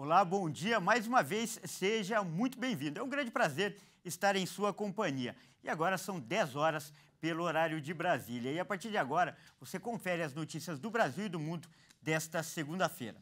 Olá, bom dia. Mais uma vez, seja muito bem-vindo. É um grande prazer estar em sua companhia. E agora são 10 horas pelo horário de Brasília. E a partir de agora, você confere as notícias do Brasil e do mundo desta segunda-feira.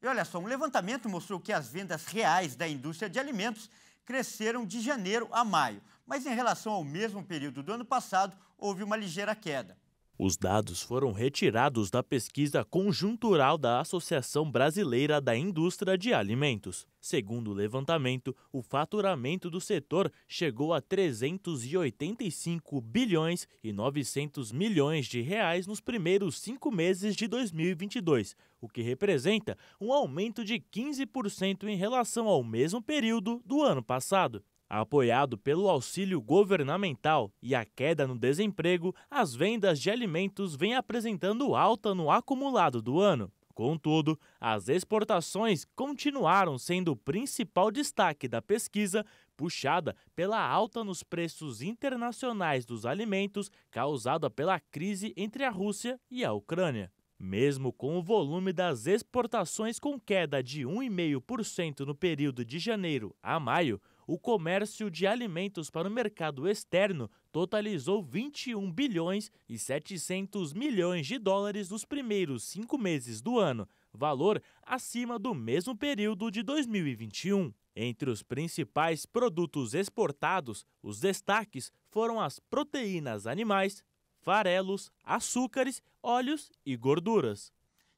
E olha só, um levantamento mostrou que as vendas reais da indústria de alimentos cresceram de janeiro a maio. Mas em relação ao mesmo período do ano passado, houve uma ligeira queda. Os dados foram retirados da pesquisa conjuntural da Associação Brasileira da Indústria de Alimentos. Segundo o levantamento, o faturamento do setor chegou a 385 bilhões e 900 milhões de reais nos primeiros 5 meses de 2022, o que representa um aumento de 15% em relação ao mesmo período do ano passado. Apoiado pelo auxílio governamental e a queda no desemprego, as vendas de alimentos vêm apresentando alta no acumulado do ano. Contudo, as exportações continuaram sendo o principal destaque da pesquisa, puxada pela alta nos preços internacionais dos alimentos causada pela crise entre a Rússia e a Ucrânia. Mesmo com o volume das exportações com queda de 1,5% no período de janeiro a maio, o comércio de alimentos para o mercado externo totalizou 21 bilhões e 700 milhões de dólares nos primeiros 5 meses do ano, valor acima do mesmo período de 2021. Entre os principais produtos exportados, os destaques foram as proteínas animais, farelos, açúcares, óleos e gorduras.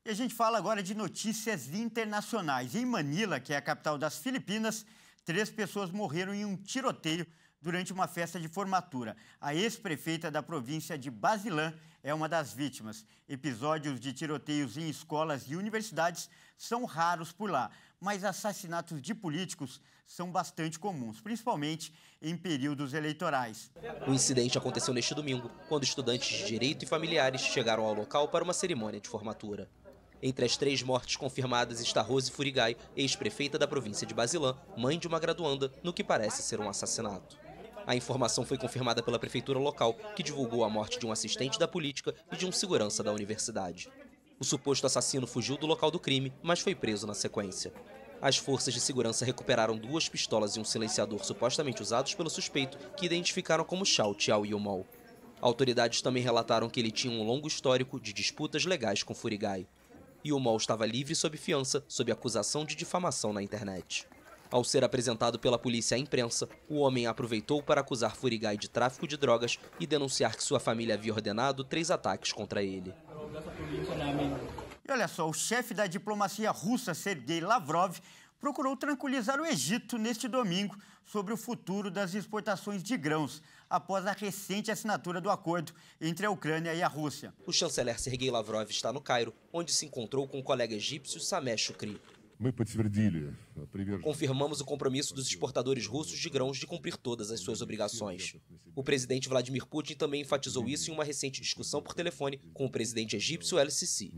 E a gente fala agora de notícias internacionais. Em Manila, que é a capital das Filipinas, 3 pessoas morreram em um tiroteio durante uma festa de formatura. A ex-prefeita da província de Basilan é uma das vítimas. Episódios de tiroteios em escolas e universidades são raros por lá, mas assassinatos de políticos são bastante comuns, principalmente em períodos eleitorais. O incidente aconteceu neste domingo, quando estudantes de direito e familiares chegaram ao local para uma cerimônia de formatura. Entre as 3 mortes confirmadas está Rose Furigai, ex-prefeita da província de Basilan, mãe de uma graduanda, no que parece ser um assassinato. A informação foi confirmada pela prefeitura local, que divulgou a morte de um assistente da política e de um segurança da universidade. O suposto assassino fugiu do local do crime, mas foi preso na sequência. As forças de segurança recuperaram 2 pistolas e um silenciador supostamente usados pelo suspeito, que identificaram como Chao Chiao-Yumol. Autoridades também relataram que ele tinha um longo histórico de disputas legais com Furigai. Yumol estava livre sob fiança, sob acusação de difamação na internet. Ao ser apresentado pela polícia à imprensa, o homem aproveitou para acusar Furigai de tráfico de drogas e denunciar que sua família havia ordenado 3 ataques contra ele. E olha só, o chefe da diplomacia russa, Sergei Lavrov, procurou tranquilizar o Egito neste domingo sobre o futuro das exportações de grãos, após a recente assinatura do acordo entre a Ucrânia e a Rússia. O chanceler Sergei Lavrov está no Cairo, onde se encontrou com o colega egípcio Sameh Shukri. Confirmamos o compromisso dos exportadores russos de grãos de cumprir todas as suas obrigações. O presidente Vladimir Putin também enfatizou isso em uma recente discussão por telefone com o presidente egípcio El-Sisi.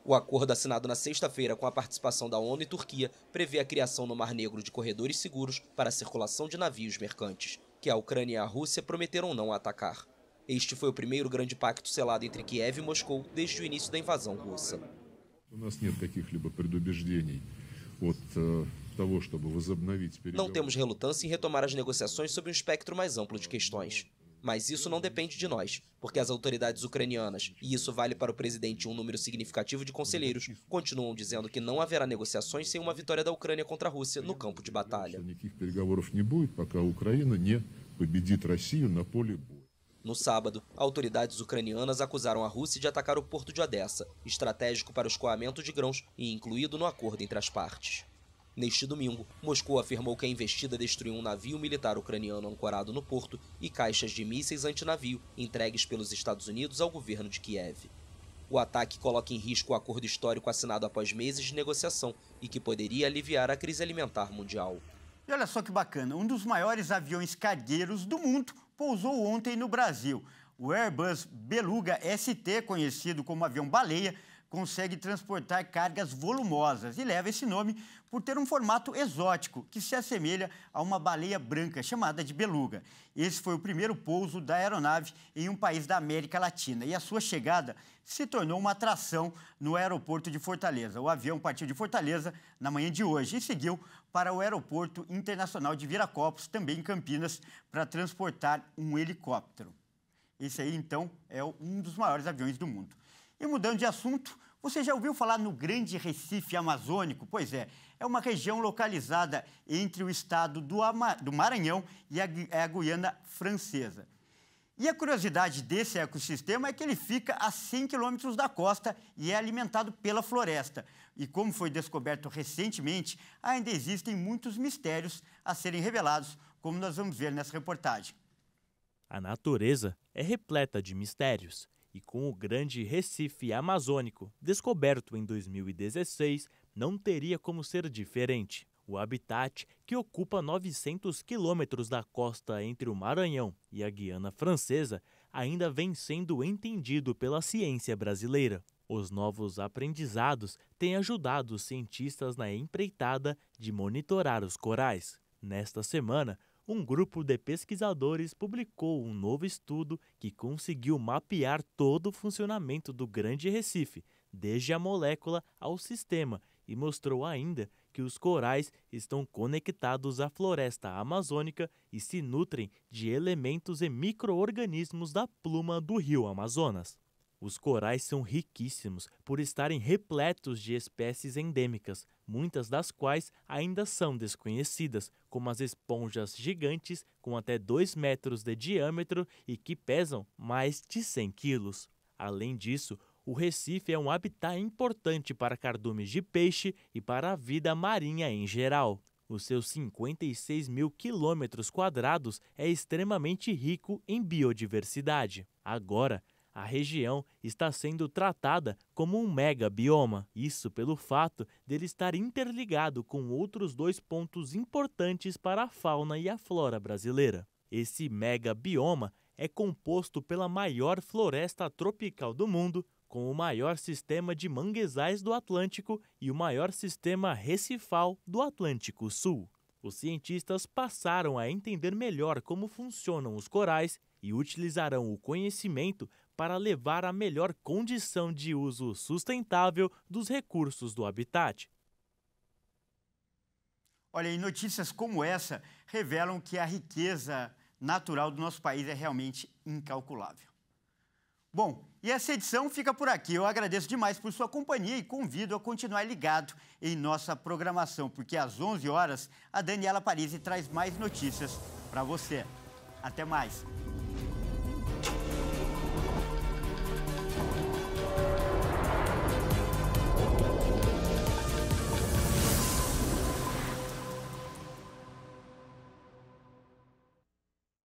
O acordo assinado na sexta-feira com a participação da ONU e Turquia prevê a criação no Mar Negro de corredores seguros para a circulação de navios mercantes, que a Ucrânia e a Rússia prometeram não atacar. Este foi o primeiro grande pacto selado entre Kiev e Moscou desde o início da invasão russa. Não temos relutância em retomar as negociações sob um espectro mais amplo de questões. Mas isso não depende de nós, porque as autoridades ucranianas, e isso vale para o presidente e um número significativo de conselheiros, continuam dizendo que não haverá negociações sem uma vitória da Ucrânia contra a Rússia no campo de batalha. No sábado, autoridades ucranianas acusaram a Rússia de atacar o porto de Odessa, estratégico para o escoamento de grãos e incluído no acordo entre as partes. Neste domingo, Moscou afirmou que a investida destruiu um navio militar ucraniano ancorado no porto e caixas de mísseis antinavio entregues pelos Estados Unidos ao governo de Kiev. O ataque coloca em risco o acordo histórico assinado após meses de negociação e que poderia aliviar a crise alimentar mundial. E olha só que bacana, um dos maiores aviões cargueiros do mundo pousou ontem no Brasil. O Airbus Beluga ST, conhecido como avião baleia, consegue transportar cargas volumosas e leva esse nome por ter um formato exótico que se assemelha a uma baleia branca chamada de beluga. Esse foi o primeiro pouso da aeronave em um país da América Latina e a sua chegada se tornou uma atração no aeroporto de Fortaleza. O avião partiu de Fortaleza na manhã de hoje e seguiu para o Aeroporto Internacional de Viracopos, também em Campinas, para transportar um helicóptero. Esse aí, então, é um dos maiores aviões do mundo. E mudando de assunto, você já ouviu falar no Grande Recife Amazônico? Pois é uma região localizada entre o estado do Maranhão e a Guiana Francesa. E a curiosidade desse ecossistema é que ele fica a 100 quilômetros da costa e é alimentado pela floresta. E como foi descoberto recentemente, ainda existem muitos mistérios a serem revelados, como nós vamos ver nessa reportagem. A natureza é repleta de mistérios. E com o Grande Recife Amazônico, descoberto em 2016, não teria como ser diferente. O habitat, que ocupa 900 quilômetros da costa entre o Maranhão e a Guiana Francesa, ainda vem sendo entendido pela ciência brasileira. Os novos aprendizados têm ajudado os cientistas na empreitada de monitorar os corais. Nesta semana, um grupo de pesquisadores publicou um novo estudo que conseguiu mapear todo o funcionamento do Grande Recife, desde a molécula ao sistema, e mostrou ainda que os corais estão conectados à floresta amazônica e se nutrem de elementos e micro-organismos da pluma do rio Amazonas. Os corais são riquíssimos por estarem repletos de espécies endêmicas, muitas das quais ainda são desconhecidas, como as esponjas gigantes com até 2 metros de diâmetro e que pesam mais de 100 quilos. Além disso, o Recife é um habitat importante para cardumes de peixe e para a vida marinha em geral. Os seus 56 mil quilômetros quadrados é extremamente rico em biodiversidade. Agora, a região está sendo tratada como um megabioma. Isso pelo fato dele estar interligado com outros 2 pontos importantes para a fauna e a flora brasileira. Esse megabioma é composto pela maior floresta tropical do mundo, com o maior sistema de manguezais do Atlântico e o maior sistema recifal do Atlântico Sul. Os cientistas passaram a entender melhor como funcionam os corais e utilizarão o conhecimento para levar a melhor condição de uso sustentável dos recursos do habitat. Olha, e notícias como essa revelam que a riqueza natural do nosso país é realmente incalculável. Bom, e essa edição fica por aqui. Eu agradeço demais por sua companhia e convido a continuar ligado em nossa programação, porque às 11 horas a Daniela Parisi traz mais notícias para você. Até mais!